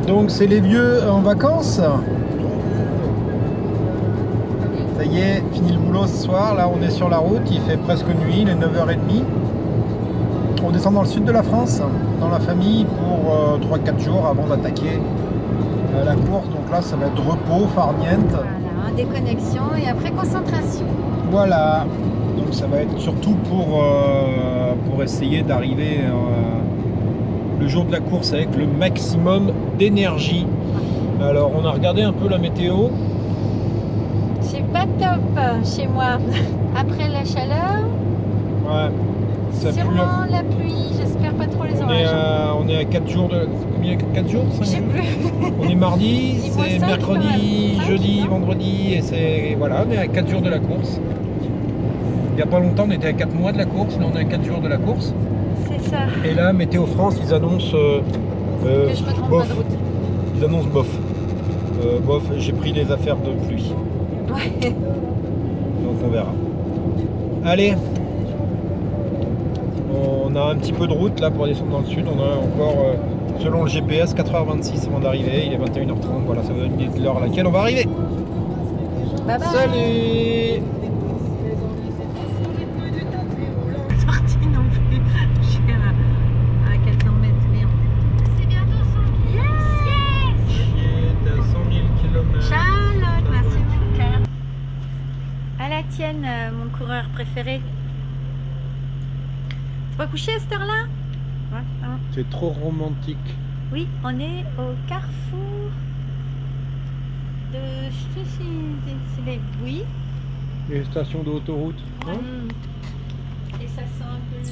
Donc c'est les vieux en vacances. Ça y est, fini le boulot ce soir. Là on est sur la route, il fait presque nuit, il est 9h30. On descend dans le sud de la France, dans la famille, pour 3-4 jours avant d'attaquer la course. Donc là ça va être repos, farniente. Voilà, déconnexion et après concentration. Voilà, donc ça va être surtout pour essayer d'arriver le jour de la course avec le maximum d'énergie. Alors on a regardé un peu la météo. C'est pas top chez moi. Après la chaleur, Ouais, ça pue. sûrement la pluie, j'espère pas trop les orages. On est à 4 jours de... Combien 4 jours 5 Je sais jours plus. On est mardi, Dis-moi c'est 5 mercredi, quand même. jeudi, 5, non vendredi, et c'est... Voilà, on est à 4 jours de la course. Il n'y a pas longtemps, on était à 4 mois de la course, là on est à 4 jours de la course. C'est ça. Et là, Météo France, ils annoncent... Que je me trompe bof. pas de route. Ils annoncent bof. Bof, j'ai pris les affaires de pluie. Ouais. Donc on verra. Allez. On a un petit peu de route là pour descendre dans le sud. On a encore, selon le GPS, 4h26 avant d'arriver. Il est 21h30. Voilà, ça va donner l'heure à laquelle on va arriver. Bye bye. Salut. Sorti non plus. Je suis à 400 mètres. Merde. C'est bientôt 100 000. Yes. À 100 000 km. Charlotte, merci mon cœur. À la tienne, mon coureur préféré. T'es pas couché à cette heure-là? Ouais, hein. C'est trop romantique. Oui, on est au carrefour de... Je sais si c'est les... Oui. Les stations d'autoroute. Hein? Et ça sent un peu...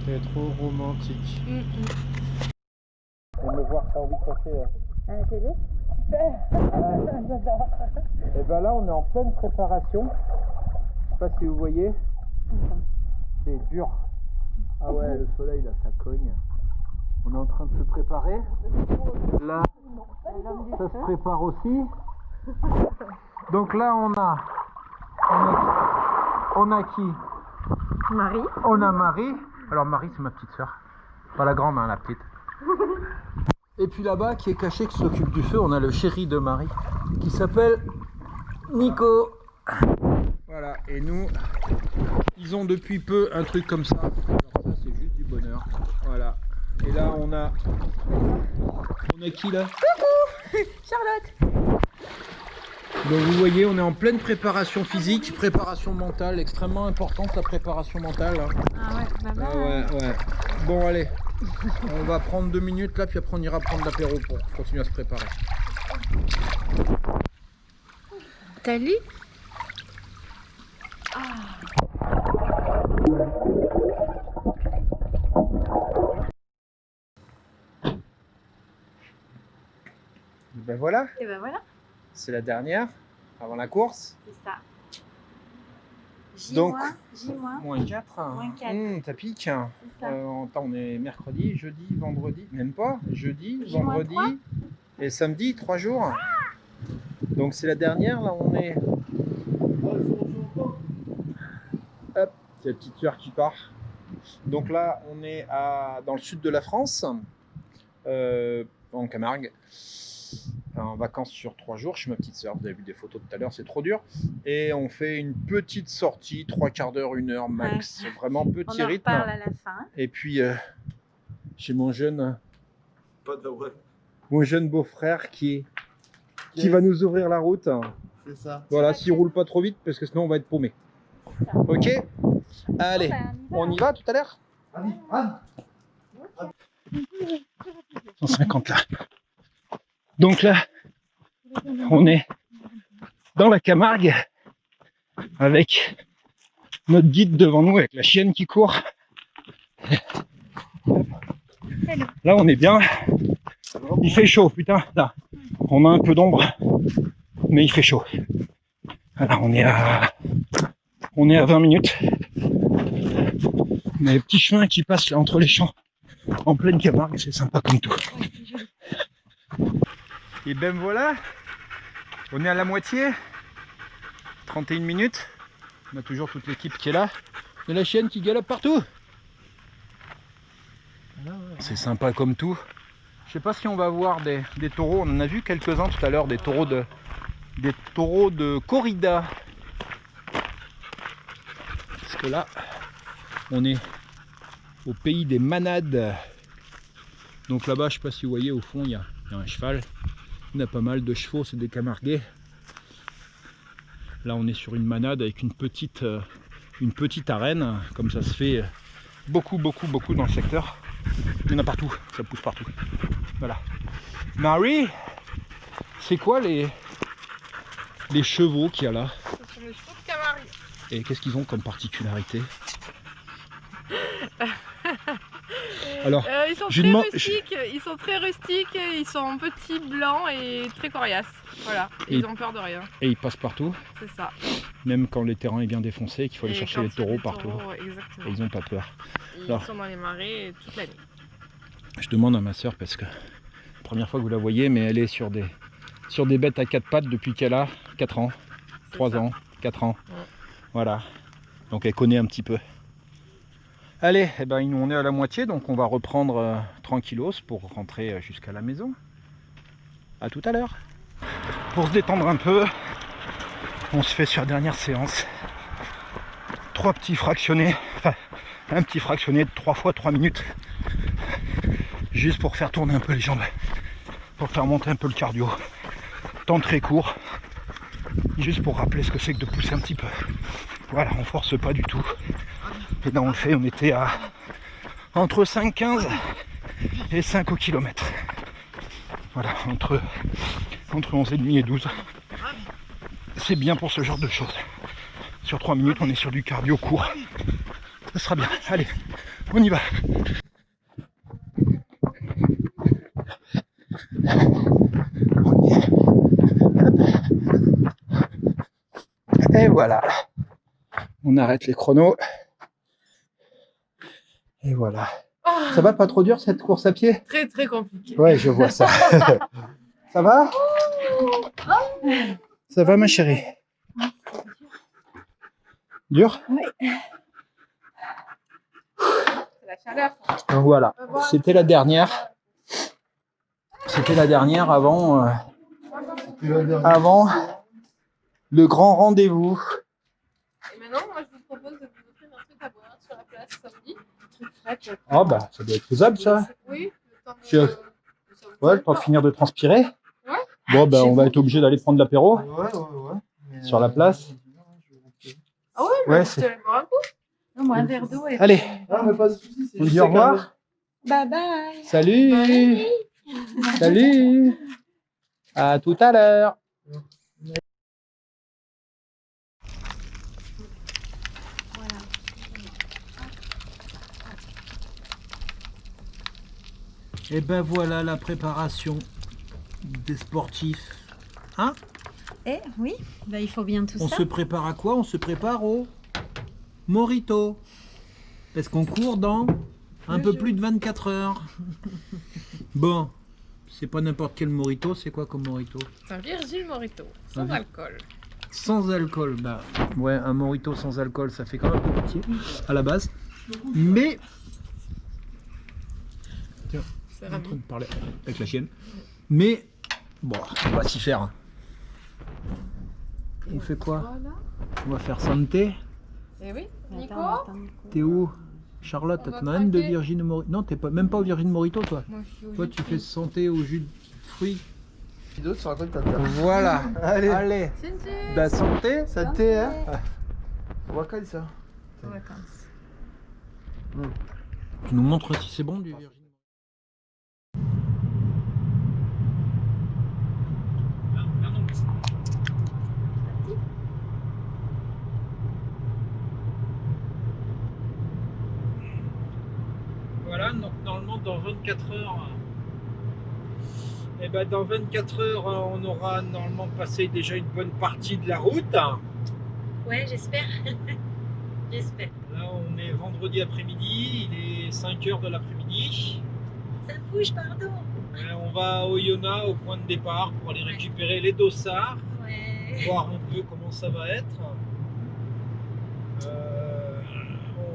C'est trop romantique. Mm. Et me voir, t'as envie de passer À la télé? J'adore. Et ben là, on est en pleine préparation. Je sais pas si vous voyez. C'est dur. Ah ouais, le soleil là, ça cogne. On est en train de se préparer. Là, ça se prépare aussi. Donc là, on a qui? Marie. On a Marie. Alors Marie, c'est ma petite soeur. Pas la grande, hein, la petite. Et puis là-bas, qui est caché, qui s'occupe du feu, on a le chéri de Marie, qui s'appelle Nico. Voilà, et nous, ils ont depuis peu un truc comme ça. Alors ça, c'est juste du bonheur. Voilà. Et là, on a qui là? Coucou Charlotte. Donc vous voyez, on est en pleine préparation physique, préparation mentale, extrêmement importante la préparation mentale. Hein. Ah ouais, bah bah. Ah ouais. Bon allez, on va prendre 2 minutes là, puis après on ira prendre l'apéro pour continuer à se préparer. T'as lu? Ben voilà, Et ben voilà, c'est la dernière avant la course. c'est ça. J-, Donc, J-. Moins 4. Moins 4. Ça pique. C'est ça. On est mercredi, jeudi, vendredi, même pas, jeudi, J-3. vendredi et samedi, 3 jours. Donc c'est la dernière, là on est... Hop, c'est la petite sœur qui part. Donc là on est dans le sud de la France, en Camargue. En vacances sur 3 jours chez ma petite sœur. Vous avez vu des photos tout à l'heure, c'est trop dur. Et on fait une petite sortie, 3/4 d'heure, 1 heure max. Ouais. Vraiment On petit en rythme. reparle à la fin. Et puis chez mon jeune Pas de beau-frère qui va nous ouvrir la route. C'est ça. Voilà, s'il roule pas trop vite parce que sinon on va être paumé. Ok. Allez, on y va tout à l'heure. Allez, Anne. 150 là. Donc là, on est dans la Camargue avec notre guide devant nous avec la chienne qui court. Là, on est bien. Il fait chaud, putain. Là, on a un peu d'ombre, mais il fait chaud. Voilà, on est à 20 minutes. On a les petits chemins qui passent là entre les champs en pleine Camargue, c'est sympa comme tout. Et ben voilà, on est à la moitié, 31 minutes, on a toujours toute l'équipe qui est là, et la chienne qui galope partout. C'est sympa comme tout, Je sais pas si on va voir des taureaux. On en a vu quelques-uns tout à l'heure, des taureaux de corrida. Parce que là, on est au pays des manades. Donc là-bas, je sais pas si vous voyez, au fond, il y a un cheval. Il y a pas mal de chevaux, c'est des camarguais. Là, on est sur une manade avec une petite arène, comme ça se fait beaucoup dans le secteur. Il y en a partout, ça pousse partout. Voilà. Marie, c'est quoi les chevaux qu'il y a là? Ce sont les chevaux de Camarie. Et qu'est-ce qu'ils ont comme particularité? Alors, ils sont très rustiques, ils sont petits, blancs et très coriaces. Voilà, ils ont peur de rien. Et ils passent partout? C'est ça. Même quand le terrain est bien défoncé et qu'il faut aller chercher les taureaux partout. Exactement. Et ils n'ont pas peur. Ils sont dans les marais toute l'année. Je demande à ma soeur parce que la première fois que vous la voyez, mais elle est sur des bêtes à 4 pattes depuis qu'elle a 4 ans, 3 ans, 4 ans. Ouais. Voilà. Donc elle connaît un petit peu. Allez, eh ben, on est à la moitié, donc on va reprendre tranquillos pour rentrer jusqu'à la maison. À tout à l'heure. Pour se détendre un peu, on se fait sur la dernière séance 3 petits fractionnés, enfin un petit fractionné de 3 fois 3 minutes, juste pour faire tourner un peu les jambes, pour faire monter un peu le cardio. Temps très court, juste pour rappeler ce que c'est que de pousser un petit peu. Voilà, on force pas du tout. Et là on le fait, on était à entre 5,15 et 5 au kilomètre. Voilà, entre 11,5 et 12. C'est bien pour ce genre de choses. Sur 3 minutes, on est sur du cardio court. Ça sera bien. Allez, on y va. Et voilà. On arrête les chronos. Et voilà. Ça va, pas trop dur cette course à pied? Très très compliqué. Ouais, je vois ça. Ça va? Ça va ma chérie? Dur? Oui. C'est la chaleur. Donc voilà, c'était la dernière. C'était la dernière avant le grand rendez-vous. Et maintenant, moi je vous propose de vous offrir un truc à boire sur la place samedi. Ah bah ça doit être faisable ça. Oui, le temps ouais, le temps de finir de transpirer. Ouais. Bon ben on va être obligé d'aller prendre l'apéro. Ouais. Sur la place. Ah ouais, ouais, je te laisse boire un coup. Non, moi un verre d'eau. Allez, Ah, mais pas de soucis, on dit au revoir. Bye bye. Salut. Salut. À tout à l'heure. Et ben voilà la préparation des sportifs. Hein? Eh oui, bah, il faut bien tout On ça. se prépare à quoi? On se prépare au Morito. Parce qu'on court dans un peu plus de 24 heures. Bon, c'est pas n'importe quel Morito, c'est quoi comme Morito? C'est un Virgin Morito, sans alcool. Sans alcool, bah ouais, un Morito sans alcool, ça fait quand même un peu pitié à la base. Mais tiens, je suis en train de parler avec la chienne. Mais bon, on va s'y faire. On fait quoi? Voilà. On va faire santé. Eh oui, Nico. T'es où? Charlotte, On va t'en as une de craquer. Virgin Morito? Non, t'es pas, même pas au Virgin Morito toi. Moi, je suis au Toi jus de tu fais fruits. santé au jus de fruits. Vidéo sur la côte de ta table. Voilà. Allez. Allez. Tchin, La santé. Ça t'est, hein? On va caler ça. tchin. Vacances. Tu nous montres si c'est bon du Virgin. Voilà, donc normalement dans 24 heures, dans 24 heures, on aura normalement passé déjà une bonne partie de la route. Ouais, j'espère. J'espère. Là, on est vendredi après-midi, il est 5 heures de l'après-midi. Ça bouge, pardon. On va au Yona, au point de départ, pour aller récupérer les dossards, Ouais. voir un peu comment ça va être.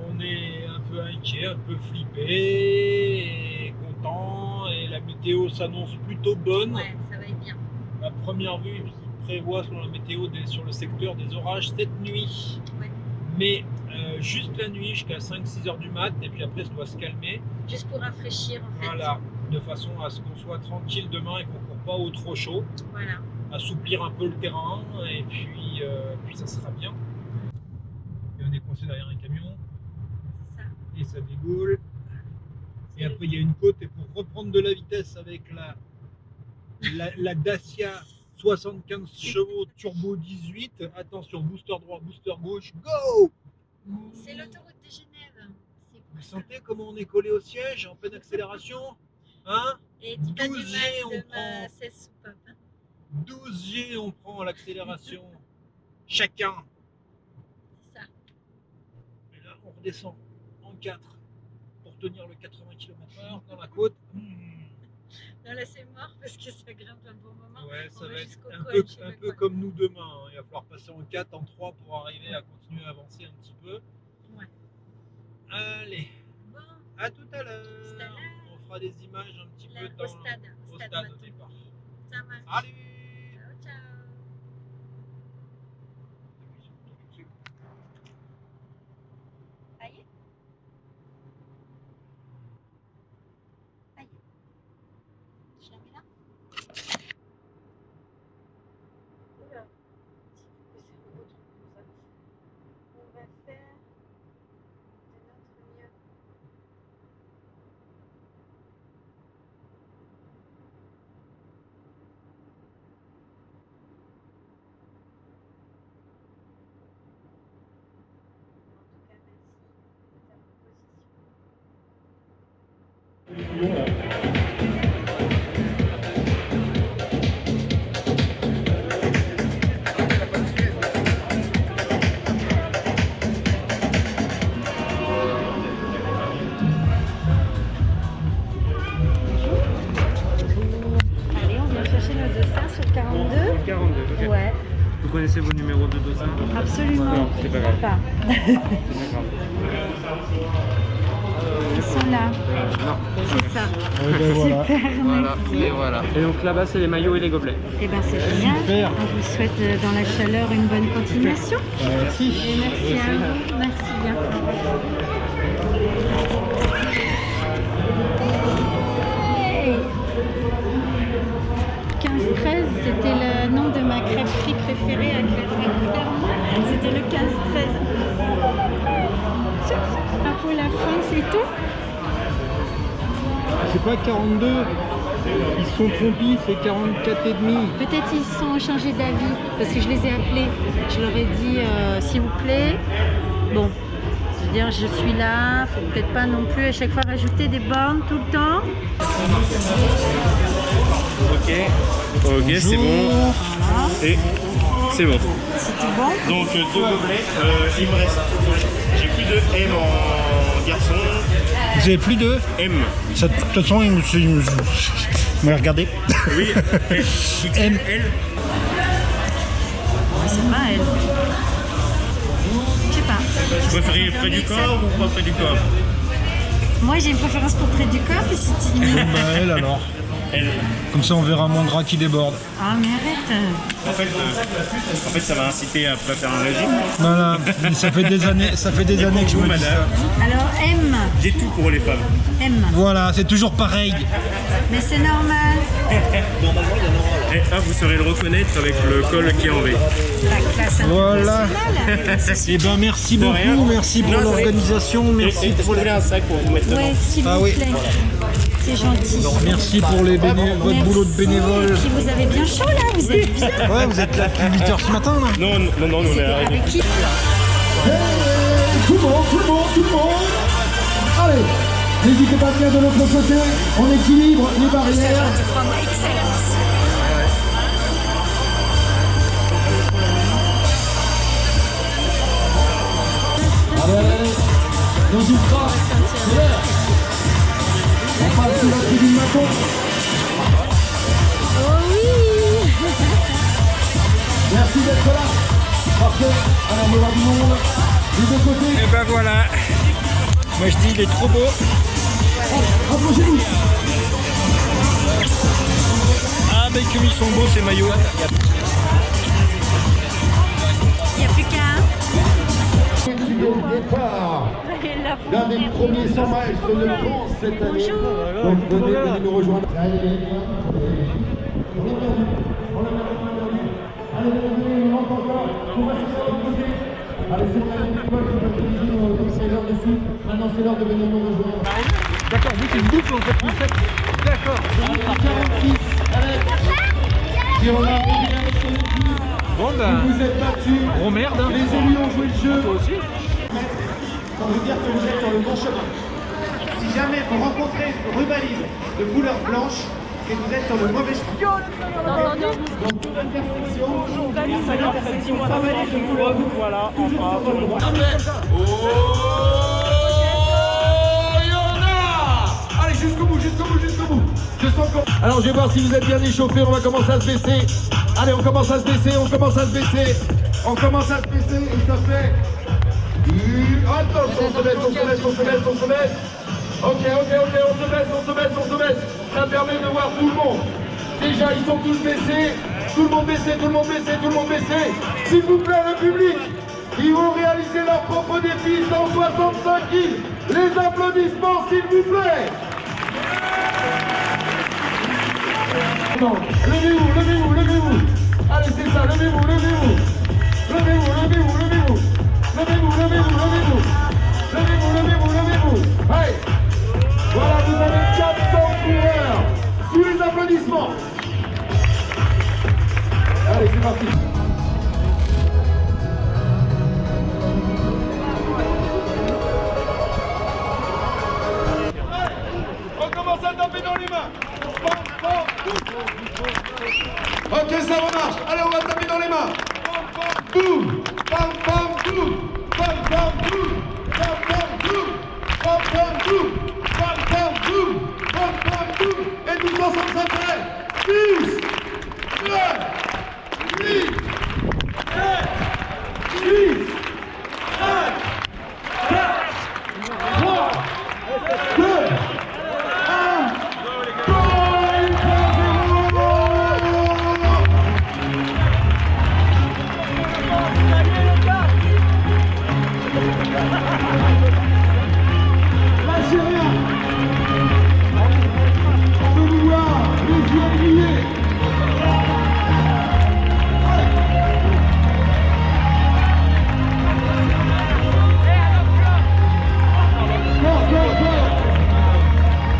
On est un peu inquiet, un peu flippé, et content, et la météo s'annonce plutôt bonne. Ouais, ça va être bien. À première vue, il prévoit selon la météo sur le secteur des orages cette nuit. Ouais. Mais juste la nuit jusqu'à 5-6 heures du mat, et puis après ça doit se calmer. Juste pour rafraîchir en fait. Voilà, de façon à ce qu'on soit tranquille demain et qu'on ne court pas au trop chaud. Voilà. Assouplir un peu le terrain, et puis ça sera bien. Et on est coincé derrière un camion, C'est ça. et ça déboule. Et après il y a une côte, et pour reprendre de la vitesse avec la Dacia 75 chevaux turbo 18, attention, booster droit, booster gauche, go! C'est l'autoroute de Genève. Vous sentez comment on est collé au siège en pleine accélération? Hein? Et dis pas du 12 G, mal on de ma prend. 16 soupape. 12 G, on prend l'accélération chacun. C'est ça. Et là, on redescend en 4 pour tenir le 80 km/h dans la côte. Non, là c'est mort parce que ça grimpe un bon moment. Ouais, On ça va être jusqu'au un col, peu, je sais un pas peu quoi. comme nous demain. Hein. Il va falloir passer en 4, en 3 pour arriver à continuer à avancer un petit peu. Ouais. Allez, Bon, à tout à l'heure. Tout à l'heure. On fera des images un petit peu là, dans au stade. au Stade stade au Maton. départ. Ça marche. Salut! Ciao, ciao. Aïe. Aïe. Je la mets là. Oula. C'est un beau truc comme ça. On va faire de notre mieux. En tout cas, merci de ta proposition. Allez, on vient chercher nos dossins sur le 42. 42, ok. Ouais, Vous connaissez vos numéros de dossins? absolument. Non, c'est pas grave. C'est pas grave. Ils sont là. Non. C'est ça. voilà. Super, Voilà, merci. et voilà. Et donc là-bas, c'est les maillots et les gobelets. Eh ben c'est génial. Super. On vous souhaite dans la chaleur une bonne continuation. Merci. Et merci à vous. Merci bien. Hey. 15-13, c'était le nom de ma crêperie préférée à Clermont. C'était le 15-13. Pour la fin, c'est tout. C'est pas 42. Ils se sont trompés, c'est 44 et demi. Peut-être ils se sont changés d'avis parce que je les ai appelés. Je leur ai dit s'il vous plaît. Bon, je veux dire, je suis là. Faut peut-être pas non plus à chaque fois rajouter des bornes tout le temps. Ok, c'est bon. Voilà. Et c'est bon. C'est tout bon. Donc 2 gobelets, il me reste. J'ai plus de M en garçon. Vous avez plus de M. De toute façon, il me regardez. Oui. M. L. C'est pas elle. Je sais pas. Vous préférez près du corps ou pas près du corps? Moi j'ai une préférence pour près du corps et si tu dis Bah elle alors. L. Comme ça on verra mon gras qui déborde. ah mais arrête. En fait, ça m'a incité à faire un régime. Voilà. Mais ça fait des années que je me dis madame. ça. Alors M. J'ai tout pour les femmes. M. Voilà, c'est toujours pareil. Mais c'est normal. Et là, vous saurez le reconnaître avec le col qui est en V. La classe Voilà. internationale. Eh ben merci De rien. beaucoup, merci pour Non, c'est- l'organisation, merci. Il faut lever un sac pour vous mettre dedans. Ouais, s'il Ah vous oui. plaît. C'est gentil. Merci pour les votre boulot de bénévole. Puis vous avez bien chaud là, vous êtes bien. Ouais, vous êtes là depuis 8 h ce matin là. Non, on est C'était arrivé. avec qui Tout le monde. Allez, n'hésitez pas à venir de l'autre côté. On équilibre les barrières. Allez. Dans une trace. C'est l'air. On passe sous la tribune Maton. Oh oui. Merci d'être là. Parfait. Alors, on va du monde. Les deux côtés. Et ben voilà. Moi je dis il est trop beau. Rapprochez-vous. comme ils sont beaux ces maillots. Il n'y a plus qu'un. Le départ d'un des premiers 100 miles de France cette année. Donc venez nous rejoindre. Allez, on monte encore. On va se faire de côté. Allez, c'est l'heure de foot. Maintenant, c'est l'heure de venir nous rejoindre. D'accord, vous c'est une boucle en fait, vous faites. D'accord. 46 avec. Et on a Bon ben, vous êtes battus. gros merde. Hein. Les élus ont joué le jeu. Toi aussi. Ça veut dire que vous êtes sur le bon chemin. Si jamais vous rencontrez une rubalise de couleur blanche, c'est que vous êtes sur le mauvais chemin. Donc toute intersection, rubalise de couleur rouge, voilà, toujours sur votre droit. Allez, jusqu'au bout, jusqu'au bout, jusqu'au bout. Je sens qu'on... Alors je vais voir si vous êtes bien échauffés, on va commencer à se baisser. Allez, on commence à se baisser, on commence à se baisser. On commence à se baisser et ça fait... Attention, on se baisse, on se baisse, on se baisse, on se baisse. Ok, on se baisse, on se baisse, on se baisse. Ça permet de voir tout le monde. Déjà, ils sont tous baissés. Tout le monde baissé, tout le monde baissé, tout le monde baissé. S'il vous plaît, le public, ils vont réaliser leur propre défi, 165 kills. Les applaudissements, s'il vous plaît. Non, levez-vous, levez-vous, levez-vous. Allez, c'est ça, levez-vous, levez-vous. Levez-vous, levez-vous, levez-vous. Levez-vous, levez-vous, levez-vous. Levez-vous, levez-vous, levez-vous. Allez. Voilà, vous avez 400 coureurs. Sous les applaudissements. Allez, c'est parti. On commence à taper dans les mains. Ok, ça remarche. Allez, on va taper dans les mains. Boum, pam, pam, boum, pam, pam, boum, pam, pam, boum, pam, pam, boum, pam, pam, boum, pam, pam, boum. Et tous ensemble, ça fait 10, 9, 8, 7, 6, 5, 4, 3, 2, 1. Lâchez rien. On veut vous voir, les yeux briller. Force, force, force.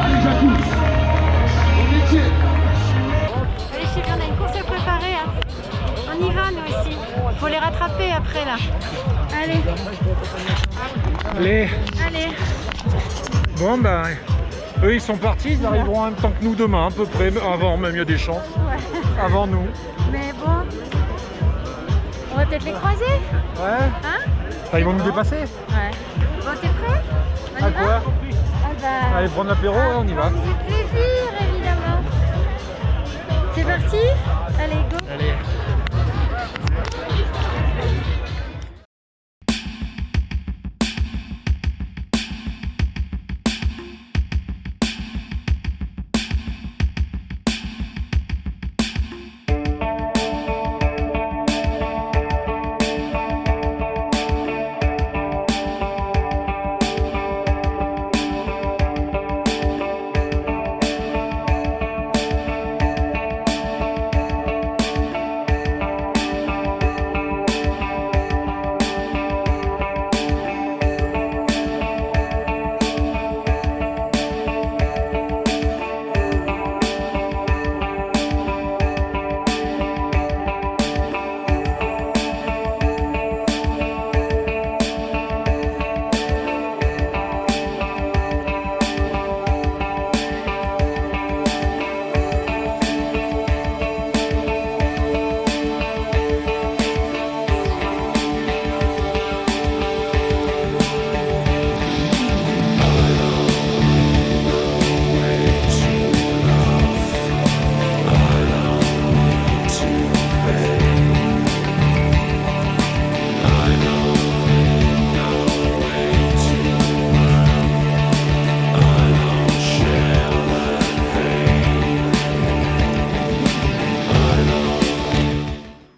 Allez, j'accouche. On est chill. Allez, chérie, on a une course à préparer. Hein. On y va, nous aussi. Faut les rattraper après, là. Allez, Allez. allez. Bon ben, eux ils sont partis, ils arriveront en même temps que nous demain à peu près, avant même il y a des chances. Ouais. Avant nous. Mais bon, on va peut-être les croiser. Ouais. Hein? Enfin, ils vont nous dépasser. Ouais. Bon, t'es prêt? On À y va? quoi? Ah bah, Allez prendre l'apéro, ouais, on y va. avec plaisir, évidemment. C'est parti? Allez, go. Allez.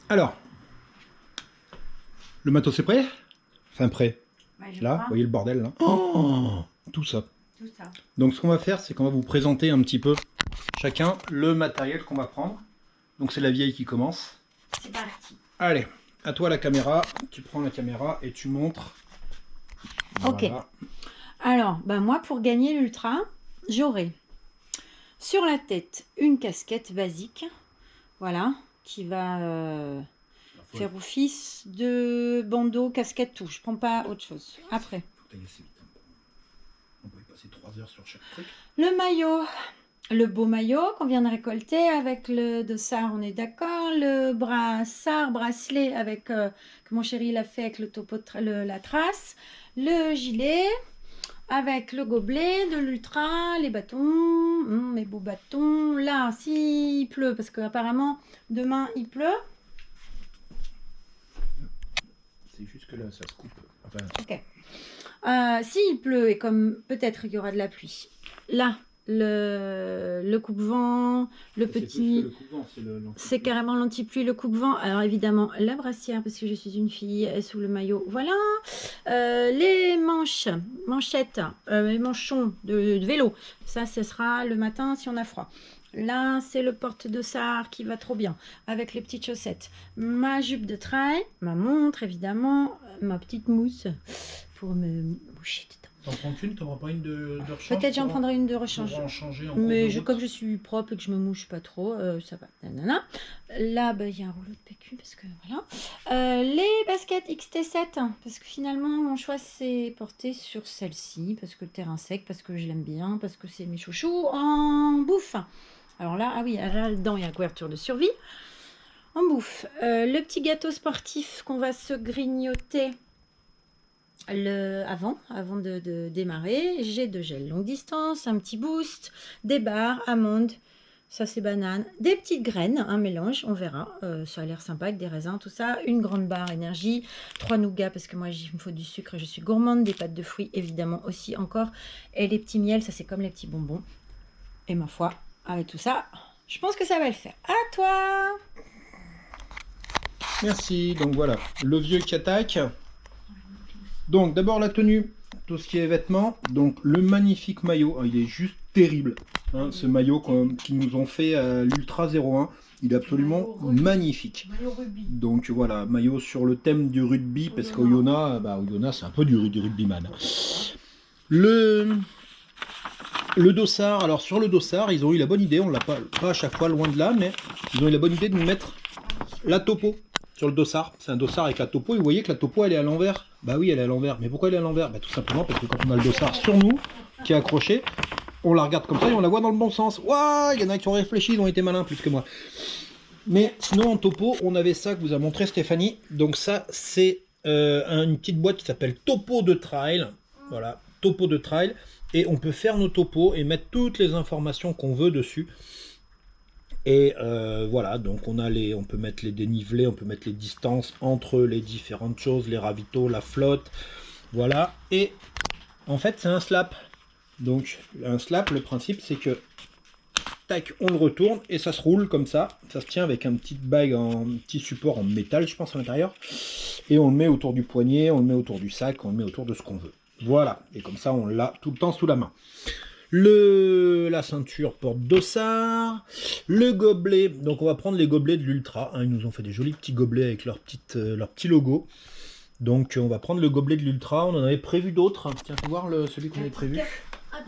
Alors, le matos est prêt? Enfin prêt. Ouais, je Là, crois. vous voyez le bordel là? Oh, tout ça. Tout ça. Donc ce qu'on va faire, c'est qu'on va vous présenter un petit peu chacun le matériel qu'on va prendre. Donc c'est la vieille qui commence. C'est parti. Allez, à toi la caméra. Tu prends la caméra et tu montres. Ok. Voilà. Alors, ben moi, pour gagner l'ultra, j'aurai sur la tête une casquette basique, voilà, qui va faire office de bandeau, casquette, tout. Je prends pas autre chose. Après, Faut tailler assez vite, hein. On peut y passer 3 heures sur chaque truc. le maillot. Le beau maillot qu'on vient de récolter avec le dossard, on est d'accord. Le brassard, bracelet avec que mon chéri l'a fait avec le topo, la trace. Le gilet avec le gobelet de l'ultra, les bâtons, mes beaux bâtons. Là, s'il pleut, parce qu'apparemment demain il pleut. C'est juste que là, ça se coupe. Enfin, Ok. S'il pleut et comme peut-être il y aura de la pluie. Là, le coupe-vent, le petit. C'est carrément l'anti-pluie, le coupe-vent. Alors évidemment, la brassière, parce que je suis une fille, sous le maillot. Voilà. Les manchettes, les manchons de vélo. Ça, ce sera le matin si on a froid. Là, c'est le porte-dossard qui va trop bien, avec les petites chaussettes. Ma jupe de trail, ma montre, évidemment, ma petite mousse pour me moucher dedans. t'en prends qu'une, t'en prends pas une de rechange? Peut-être j'en prendrai une de rechange. Pour en changer en Mais cours de route. comme je suis propre et que je me mouche pas trop, ça va. Nanana. Là, bah, il y a un rouleau de PQ parce que voilà. Les baskets XT7, parce que finalement, mon choix s'est porté sur celle-ci, parce que le terrain sec, parce que je l'aime bien, parce que c'est mes chouchous en bouffe. Alors là, ah oui, là-dedans, il y a la couverture de survie. En bouffe. Le petit gâteau sportif qu'on va se grignoter avant de démarrer. J'ai de gel longue distance, un petit boost, des barres, amandes, ça c'est banane, des petites graines, un mélange, on verra, ça a l'air sympa avec des raisins, tout ça, une grande barre énergie, 3 nougats parce que moi il me faut du sucre, je suis gourmande, des pâtes de fruits évidemment aussi encore, et les petits miels, ça c'est comme les petits bonbons, et ma foi, avec tout ça, je pense que ça va le faire. À toi! Merci, donc voilà, le vieux qui attaque. Donc d'abord la tenue, tout ce qui est vêtements, donc le magnifique maillot, il est juste terrible, hein, ce maillot qu'ils nous ont fait à l'Ultra 01, il est absolument magnifique. Donc voilà, maillot sur le thème du rugby, parce qu'Oyonnax, Oyonnax c'est un peu du rugbyman. Le dossard, alors sur le dossard, ils ont eu la bonne idée, on l'a pas à chaque fois, loin de là, mais ils ont eu la bonne idée de nous mettre la topo sur le dossard. C'est un dossard avec la topo, et vous voyez que la topo elle est à l'envers. Bah oui, elle est à l'envers, mais pourquoi elle est à l'envers? Bah tout simplement parce que quand on a le dossard sur nous, qui est accroché, on la regarde comme ça et on la voit dans le bon sens. Waouh, il y en a qui ont réfléchi, ils ont été malins plus que moi. Mais sinon en topo, on avait ça que vous a montré Stéphanie. Donc ça, c'est une petite boîte qui s'appelle Topo de Trail. Voilà, Topo de Trail. Et on peut faire nos topos et mettre toutes les informations qu'on veut dessus. Et voilà, donc on peut mettre les dénivelés, on peut mettre les distances entre les différentes choses, les ravitaux, la flotte. Voilà, et en fait c'est un slap. Donc un slap, le principe c'est que tac, on le retourne et ça se roule comme ça. Ça se tient avec un petit bague, un petit support en métal, je pense, à l'intérieur. Et on le met autour du poignet, on le met autour du sac, on le met autour de ce qu'on veut. Voilà, et comme ça on l'a tout le temps sous la main. La ceinture porte-dossard, le gobelet, donc on va prendre les gobelets de l'Ultra, hein, ils nous ont fait des jolis petits gobelets avec leur petit logo. Donc on va prendre le gobelet de l'Ultra, on en avait prévu d'autres, tiens, faut voir celui qu'on avait prévu. Hop,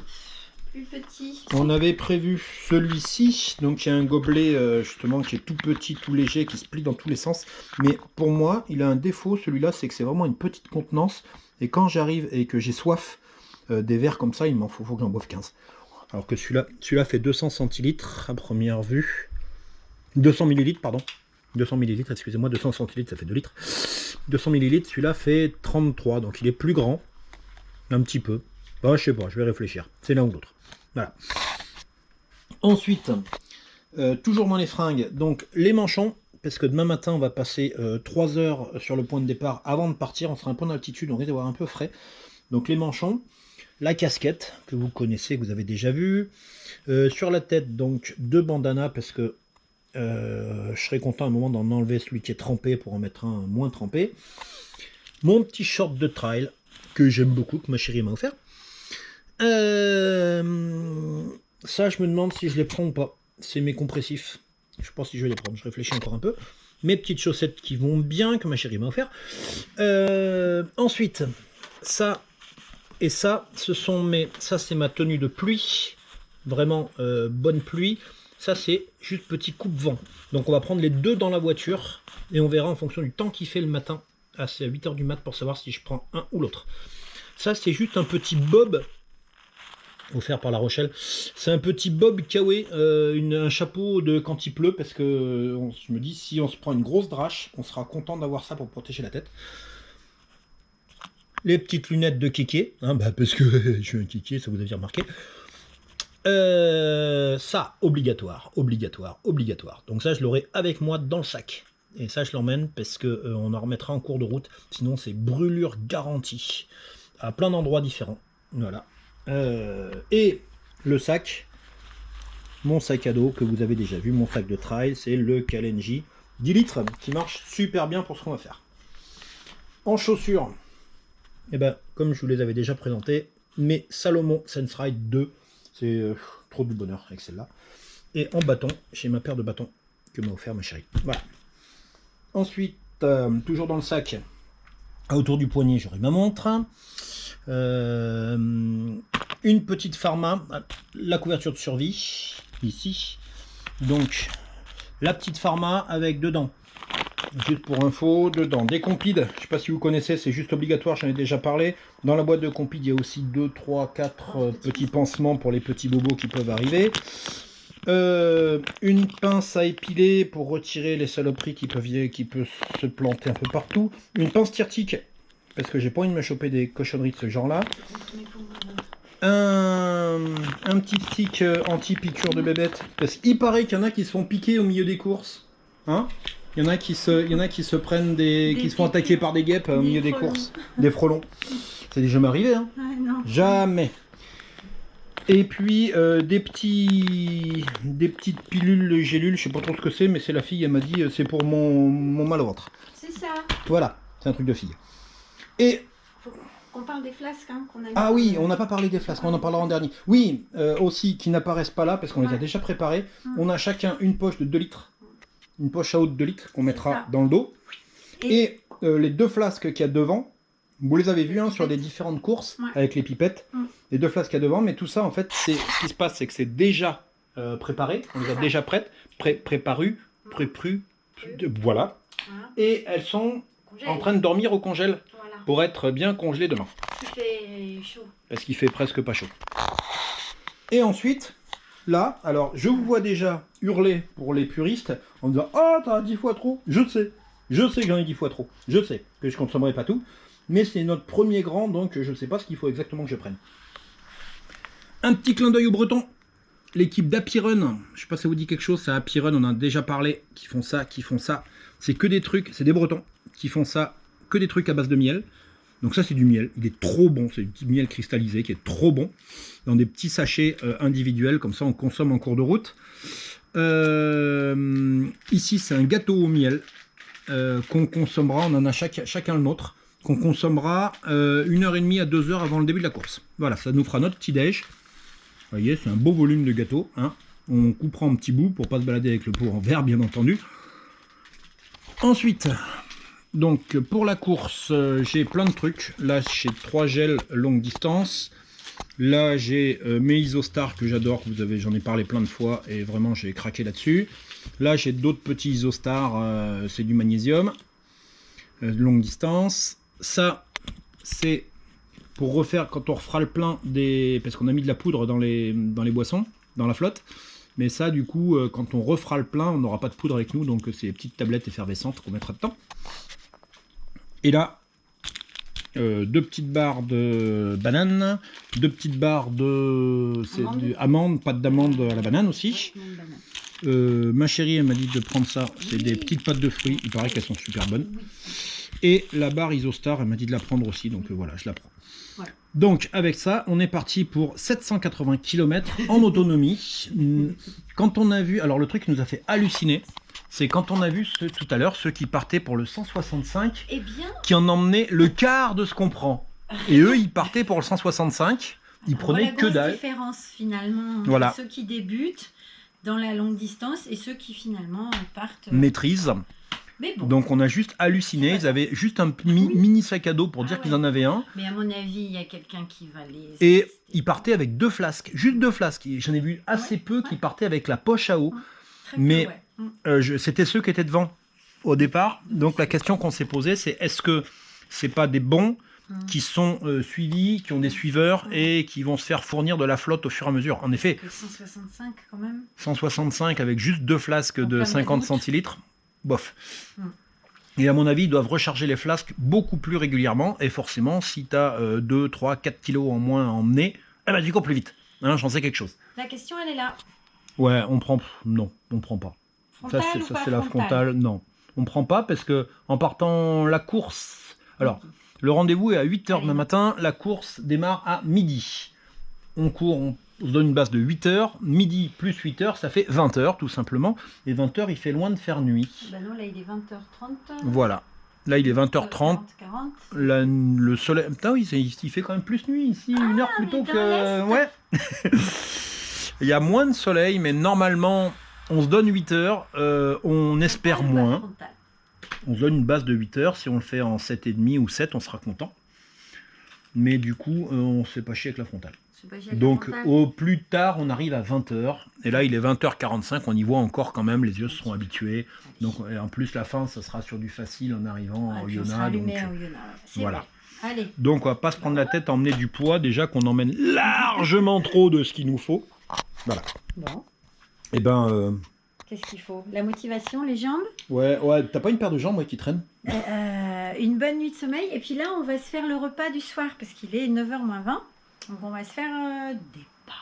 plus petit. On avait prévu celui-ci, donc il y a un gobelet justement qui est tout petit, tout léger, qui se plie dans tous les sens. Mais pour moi, il a un défaut, celui-là, c'est que c'est vraiment une petite contenance. Et quand j'arrive et que j'ai soif, des verres comme ça, il m'en faut que j'en boive 15. Alors que celui-là fait 200 centilitres à première vue. 200 millilitres, pardon. 200 millilitres, excusez-moi, 200 centilitres, ça fait 2 litres. 200 millilitres, celui-là fait 33, donc il est plus grand. Un petit peu. Bah, je sais pas, je vais réfléchir. C'est l'un ou l'autre. Voilà. Ensuite, toujours dans les fringues, donc les manchons, parce que demain matin, on va passer 3 heures sur le point de départ avant de partir. On sera un peu d'altitude, on risque d'avoir un peu frais. Donc les manchons, la casquette, que vous connaissez, que vous avez déjà vu. Sur la tête, donc 2 bandanas, parce que Je serais content à un moment d'en enlever celui qui est trempé pour en mettre un moins trempé. Mon petit short de trail que j'aime beaucoup, que ma chérie m'a offert. Ça, je me demande si je les prends ou pas. C'est mes compressifs. Je pense si je vais les prendre. Je réfléchis encore un peu. Mes petites chaussettes qui vont bien, que ma chérie m'a offert. Ensuite, ça et ça, ce sont mes. Ça, c'est ma tenue de pluie. Vraiment bonne pluie. Ça, c'est juste petit coupe-vent. Donc, on va prendre les deux dans la voiture et on verra en fonction du temps qu'il fait le matin. C'est à 8h du mat pour savoir si je prends un ou l'autre. Ça, c'est juste un petit bob offert par La Rochelle. C'est un petit bob Kawaii, un chapeau de quand il pleut, parce que je me dis, si on se prend une grosse drache, on sera content d'avoir ça pour protéger la tête. Les petites lunettes de kéké, hein, parce que je suis un kéké, ça vous avez remarqué. Ça, obligatoire. Donc ça, je l'aurai avec moi dans le sac. Et ça, je l'emmène parce que on en remettra en cours de route. Sinon, c'est brûlure garantie à plein d'endroits différents. Voilà. Et le sac, mon sac à dos que vous avez déjà vu, mon sac de trail, c'est le Kalenji 10 litres qui marche super bien pour ce qu'on va faire. En chaussures, et comme je vous les avais déjà présentés, mes Salomon Sense Ride 2, c'est trop du bonheur avec celle-là. Et en bâton, j'ai ma paire de bâtons que m'a offert ma chérie. Voilà. Ensuite, toujours dans le sac, autour du poignet, j'aurai ma montre. Une petite pharma, la couverture de survie, ici. Donc, la petite pharma avec dedans, juste pour info, dedans des compides. Je ne sais pas si vous connaissez, c'est juste obligatoire, j'en ai déjà parlé. Dans la boîte de compides, il y a aussi 2, 3, 4 petits pansements pour les petits bobos qui peuvent arriver. Une pince à épiler pour retirer les saloperies qui peuvent se planter un peu partout. Une pince tire-tique, parce que j'ai pas envie de me choper des cochonneries de ce genre-là. Un petit stick anti-piqûre de bébête, parce qu'il paraît qu'il y en a qui se font piquer au milieu des courses. Hein? Il y en a qui se prennent qui se font attaquer par des guêpes au milieu des courses. Des frelons. C'est déjà arrivé, hein? Non. Jamais. Et puis des petites pilules, gélules, je sais pas trop ce que c'est, mais c'est la fille, elle m'a dit c'est pour mon mal au ventre. C'est ça. Voilà, c'est un truc de fille. Et On parle des flasques qu'on a. ah oui, on n'a pas parlé des flasques, on en parlera en dernier. Oui, aussi qui n'apparaissent pas là parce qu'on les a déjà préparés. On a chacun une poche de 2 litres, une poche à eau de 2 litres qu'on mettra dans le dos. Et les deux flasques qu'il y a devant. Vous les avez vus sur les différentes courses avec les pipettes, les deux flasques qu'il y a devant, mais tout ça en fait, ce qui se passe, c'est que c'est déjà préparé, on les a déjà prêtes, voilà, et elles sont en train de dormir au congèle pour être bien congelées demain. Il fait chaud. Parce qu'il fait presque pas chaud. Et ensuite, là, alors je vous vois déjà hurler pour les puristes en disant « Oh, t'as 10 fois trop !» Je sais que j'en ai 10 fois trop, je sais que je ne consommerai pas tout. Mais c'est notre premier grand, donc je ne sais pas ce qu'il faut exactement que je prenne. Un petit clin d'œil aux Bretons. L'équipe d'Happy Run, je ne sais pas si ça vous dit quelque chose, c'est Happy Run, on en a déjà parlé, qui font ça. C'est que des trucs, c'est des Bretons qui font ça, que des trucs à base de miel. Donc ça c'est du miel, il est trop bon, c'est du petit miel cristallisé qui est trop bon. Dans des petits sachets individuels, comme ça on consomme en cours de route. Ici c'est un gâteau au miel qu'on consommera, on en a chacun le nôtre. Qu'on consommera 1h30 à 2h avant le début de la course. Voilà, ça nous fera notre petit déj. Vous voyez, c'est un beau volume de gâteau. Hein. On coupera en petits bouts pour pas se balader avec le pot en verre, bien entendu. Ensuite, donc pour la course, j'ai plein de trucs. Là, j'ai 3 gels longue distance. Là, j'ai mes Isostar que j'adore. J'en ai parlé plein de fois et vraiment, j'ai craqué là-dessus. Là, j'ai d'autres petits Isostar. C'est du magnésium longue distance. Ça, c'est pour refaire quand on refera le plein parce qu'on a mis de la poudre dans les boissons, dans la flotte. Mais ça, du coup, quand on refera le plein, on n'aura pas de poudre avec nous, donc c'est des petites tablettes effervescentes qu'on mettra dedans. Et là, 2 petites barres de banane, 2 petites barres de amandes, pâte d'amande à la banane aussi. Ma chérie, elle m'a dit de prendre ça, c'est des petites pâtes de fruits, il paraît qu'elles sont super bonnes. Et la barre Isostar, elle m'a dit de la prendre aussi, donc voilà, je la prends. Ouais. Donc avec ça, on est parti pour 780 km en autonomie. Quand on a vu, alors le truc qui nous a fait halluciner, c'est quand on a vu tout à l'heure ceux qui partaient pour le 165, Eh bien, qui en emmenaient le quart de ce qu'on prend. Et eux, ils partaient pour le 165, ils prenaient voilà, que grosse dalle. différence finalement entre Voilà. ceux qui débutent dans la longue distance et ceux qui finalement partent. Maîtrise. Mais bon. Donc on a juste halluciné, ils avaient juste un mini sac à dos pour dire Ah qu'ils ouais. en avaient un. Mais à mon avis, il y a quelqu'un qui va les. Et ils partaient avec 2 flasques, juste 2 flasques. J'en ai vu assez Ouais, peu qui ouais. partaient avec la poche à eau. Très peu, mais- ouais. C'était ceux qui étaient devant au départ. Donc la question qu'on s'est posée, c'est est-ce que c'est pas des bons qui sont suivis, qui ont des suiveurs et qui vont se faire fournir de la flotte au fur et à mesure. En effet, Que 165 quand même. 165 avec juste 2 flasques En de plein 50 mois d'août. centilitres, bof. Mm. Et à mon avis, ils doivent recharger les flasques beaucoup plus régulièrement. Et forcément, si tu as 2, 3, 4 kilos en moins à emmener, eh ben, tu cours plus vite. Hein, j'en sais quelque chose. La question, elle est là. Ouais, on prend. Non, on prend pas. Frontale ou Ça pas c'est la frontale. Non, on prend pas parce que en partant la course. Alors, le rendez-vous est à 8h demain matin. La course démarre à midi. On court, on se donne une base de 8h. Midi plus 8h, ça fait 20h tout simplement. Et 20h, il fait loin de faire nuit. Bah non, là il est 20h30. Voilà. Là, il est 20h30. 40. Le soleil. Putain, oui, il fait quand même plus nuit ici, une heure plus tôt mais que. dans Ouais. Il y a moins de soleil, mais normalement, on se donne 8 heures. On espère Frontale ou pas moins. frontale On se donne une base de 8 heures. Si on le fait en 7,5 ou 7, on sera content. Mais du coup, on ne se fait pas chier avec la frontale. C'est pas chier avec la Donc, frontale. au plus tard, on arrive à 20 heures. Et là, il est 20h45. On y voit encore quand même. Les yeux se sont habitués. Donc, et en plus, la fin, ça sera sur du facile en arrivant Ouais, au puis on sera Yona. allumé donc, au Yona, ouais. C'est voilà. vrai. Allez. Donc on va pas se prendre la tête à emmener du poids, déjà qu'on emmène largement trop de ce qu'il nous faut. Voilà. Bon. Et ben, Qu'est-ce qu'il faut? La motivation, les jambes, ouais, t'as pas une paire de jambes qui traîne? une bonne nuit de sommeil. Et puis là, on va se faire le repas du soir parce qu'il est 9h moins 20. Donc on va se faire des pâtes.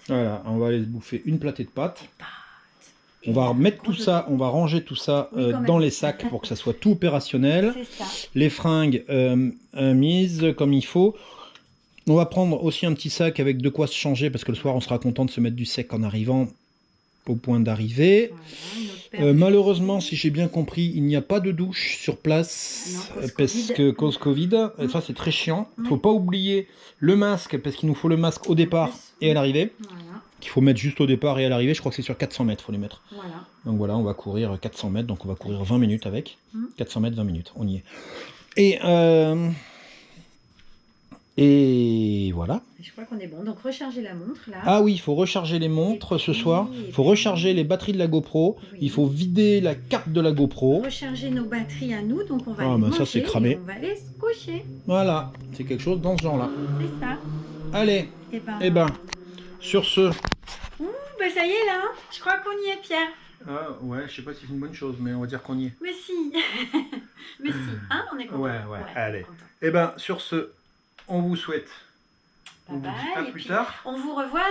Voilà, on va aller bouffer une platée de pâtes. Et On va remettre gros tout ça, on va ranger tout ça Oui, quand même. dans les sacs pour que ça soit tout opérationnel. C'est ça. Les fringues mises comme il faut. On va prendre aussi un petit sac avec de quoi se changer parce que le soir on sera content de se mettre du sec en arrivant au point d'arrivée. Voilà, une autre paire de Malheureusement, chaussures. si j'ai bien compris, il n'y a pas de douche sur place Non, cause parce Covid. que cause Covid. Et ça, c'est très chiant. Il ne faut pas oublier le masque parce qu'il nous faut le masque au départ et à l'arrivée. Voilà, Qu'il faut mettre juste au départ et à l'arrivée. Je crois que c'est sur 400 mètres, il faut les mettre. voilà. Donc voilà, on va courir 400 mètres. Donc on va courir 20 minutes avec. Mhm. 400 mètres, 20 minutes. On y est. Et voilà. Je crois qu'on est bon. Donc recharger la montre là. Ah oui, il faut recharger les montres ce soir. Il faut recharger les batteries de la GoPro. Oui. Il faut vider la carte de la GoPro. Recharger nos batteries à nous. Donc on va Ah, aller bah ça, manger c'est cramé. et on va aller se coucher. Voilà, c'est quelque chose dans ce genre-là. C'est ça. Allez, Et ben. eh ben, sur ce... Bah ça y est là. Je crois qu'on y est, Pierre. Ah ouais, je sais pas si c'est une bonne chose, mais on va dire qu'on y est. Mais si. Mais si. Hein, on est content. Ouais, on est allez. content. Eh ben, sur ce, on vous souhaite... On vous Bye dit à bye, et plus puis, tard. On vous revoit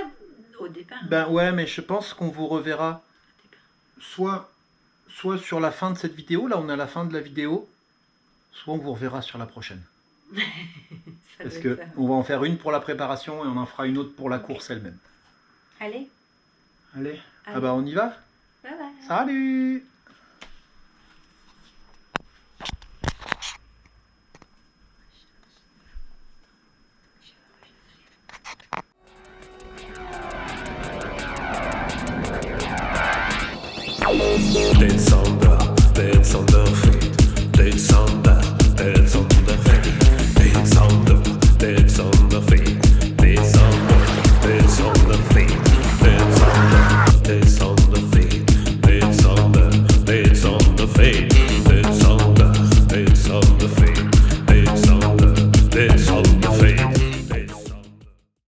au départ. Ben ouais, mais je pense qu'on vous reverra soit sur la fin de cette vidéo, là on est à la fin de la vidéo, soit on vous reverra sur la prochaine. Ça Parce doit que être ça. on va en faire une pour la préparation et on en fera une autre pour la course elle-même. Allez. Allez, ah Allez. bah on y va. Bye bye. Salut! Dance on the